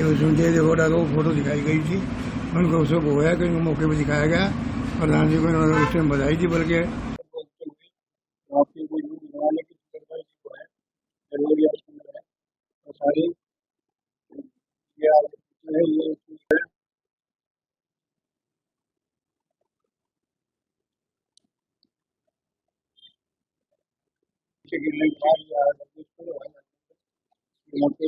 उसमें जय देवगौड़ा को फोटो दिखाई गई थी। उनको उसको होया कि उनको मौके पर दिखाया गया। प्रधान जी को इन्होंने उस टाइम बधाई थी, बल्कि आपकी कोई बनाने की है सारी ये गिरने के बाद मौके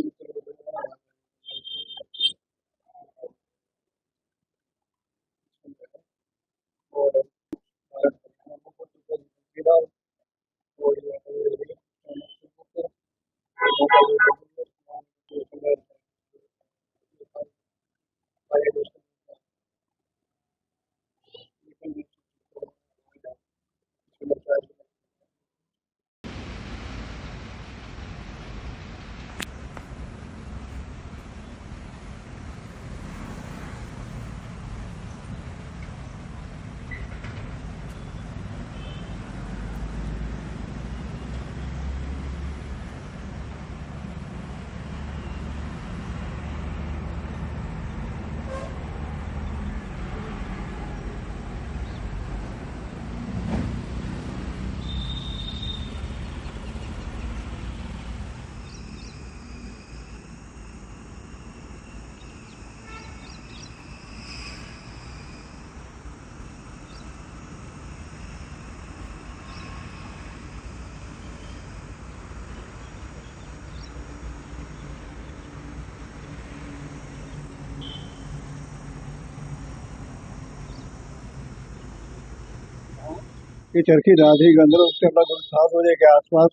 ये चरखी दादरी के अंदर उसके लगभग 7 बजे के आसपास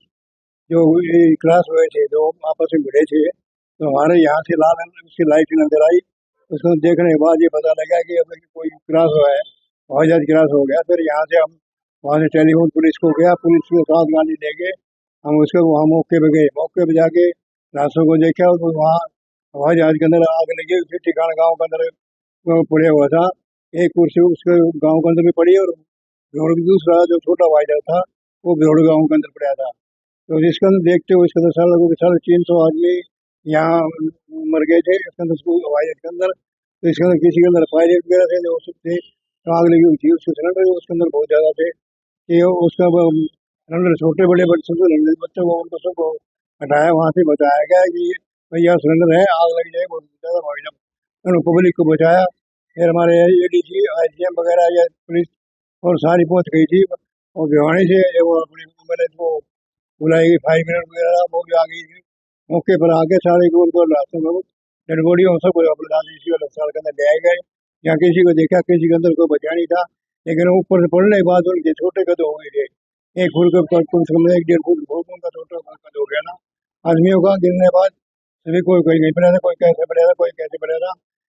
जो क्रॉस हुए थे, जो आपस में भिड़े थे, तो हमारे यहाँ से लाल उसकी लाइट नजर आई। उसको देखने के बाद ये पता लगा कि अब कोई क्रॉस हुआ है, हवाई जहाज क्रॉस हो गया। फिर यहाँ से हम वहाँ से टेलीफोन पुलिस को गया, पुलिस के साथ गाड़ी ले गए, हम उसके वहाँ मौके पे गए। मौके पे जाके रास्तों को देखा तो वहाँ हवाई जहाज के अंदर आग लगी हुई थी। ठिकाना गाँव के अंदर पड़े हुआ था, एक कुर्सी उसके गाँव के अंदर भी पड़ी और भ्योड़ दूसरा जो छोटा हवाई जहाज था वो भ्योड़ गाँव के अंदर पड़ा था। तो जिसके अंदर देखते हुए इसके अंदर सारे लोगों के 350 आदमी यहाँ मर गए थे इसके अंदर, हवाई जहाज के अंदर। तो इसके अंदर किसी के अंदर पायलट वगैरह थे जो थे, तो आग लगी हुई थी। उसके सिलेंडर उसके अंदर बहुत ज्यादा थे कि उसका सिलेंडर छोटे बड़े बच्चों को बच्चों को उनको सबको हटाया, वहां से बताया गया कि भैया सिलेंडर है, आग लग जाए बहुत ज्यादा भाई साहब। उन्होंने पब्लिक को बचाया। फिर हमारे एडीसी आईजीएम वगैरह या पुलिस और सारी पहुंच गई थी। और भिवानी से वो अपनी मैंने वो बुलाई 5 मिनट वगैरह वो भी आ गई थी। मौके पर आके सारे गोल गोल रास्ते में डेड बॉडी सबको अपने इसी वाले अस्पताल के अंदर ले आए गए। यहाँ किसी को देखा, किसी के अंदर कोई बचा नहीं था, लेकिन ऊपर से पड़ने के बाद उनके छोटे कद हो गए थे। 1 फुट का कम से कम 1-1.5 फुट बहुत उनका छोटा कद हो गया ना आदमियों का। गिरने के बाद सभी कोई नहीं पड़ा था, कोई कैसे पड़ा था, कोई कैसे पड़ा था।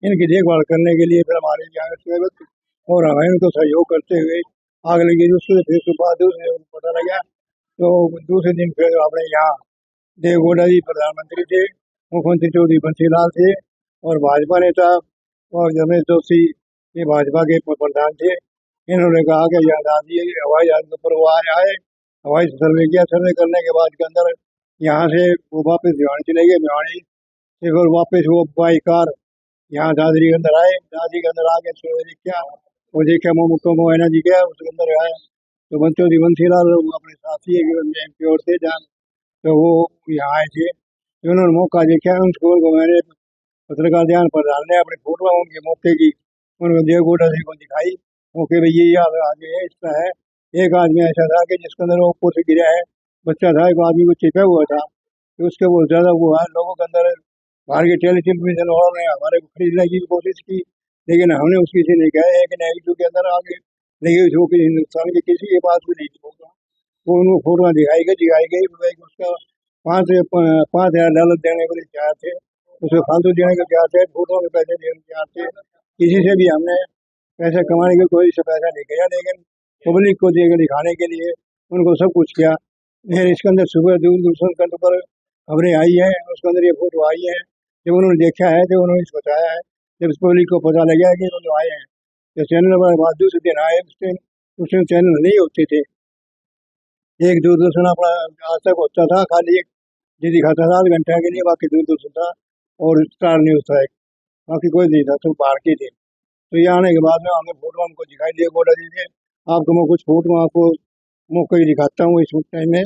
इनकी देखभाल करने के लिए फिर हमारे यहाँ और हमें उनको सहयोग करते हुए आग लगी। दूसरे फिर सुबह दूसरे पता लगा तो दूसरे दिन फिर अपने यहाँ देवगौड़ा जी प्रधानमंत्री थे, मुख्यमंत्री चौधरी बंसीलाल थे और भाजपा नेता और रमेश जोशी ये भाजपा के प्रधान थे। इन्होंने कहा कि यहाँ दादी हवाई जहाज के ऊपर वो आए, हवाई सर्वे किया। सर्वे करने के बाद के अंदर यहाँ से वो वापस भिवानी चले गए। भिवानी से फिर वापस वो बाई कार यहाँ दादरी के अंदर आए। दादरी के अंदर आके क्या वो देखा मुझको मुआयना जी गया, उसके अंदर आया तो चौधरी बंसीलाल अपने साथी एमपी और थे जान, तो वो यहाँ आए थे। तो उन्होंने मौका देखा, उनको मैंने पत्रकार ध्यान पर डालने अपनी फोटो उनके मौके की उनको देवगौड़ा जी को दिखाई। मौके पे ये आगे है, इसका है। एक आदमी ऐसा था कि जिसके अंदर वो ऊपर से गिरा है, बच्चा था, एक आदमी को चिपा हुआ था, तो उसके बहुत ज्यादा वो है। लोगों के अंदर बाहर के टेलीविजन वालों ने हमारे को खरीदने की कोशिश की, लेकिन हमने उसकी से नहीं कहा है कि नहीं के अंदर आगे नहीं जो कि हिंदुस्तान के किसी के पास भी नहीं होगा। वो उनको फोटो दिखाई गई उसका 5,000 देने के लिए तैयार थे, उसे फालतू देने के तैयार थे, फोटो में पैसे देने के तैयार थे। किसी से भी हमने पैसे कमाने की कोशिश से पैसा नहीं किया, लेकिन पब्लिक को दिखाने के लिए उनको सब कुछ किया। फिर इसके अंदर सुबह दूरदर्शन के पर खबरें आई हैं, उसके अंदर ये फोटो आई है। जब उन्होंने देखा है तो उन्होंने इसको बताया है, जब पब्लिक को पता लगा कि वो जो आए हैं तो चैनल पर बाद दूसरे दिन आए, उस दिन चैनल नहीं होते थे। एक दूरदर्शन अपना आज तक होता था, खाली एक जी दिखाता था 8 घंटे के लिए, बाकी दूरदर्शन था। और स्टार न्यूज़ था एक, बाकी कोई नहीं था, तो बाहर की थी। तो ये आने के बाद में हमें फोटो हमको दिखाई दिए, बोला दीजिए आपको मैं कुछ फोटो आपको मौके ही दिखाता हूँ इस टाइम में।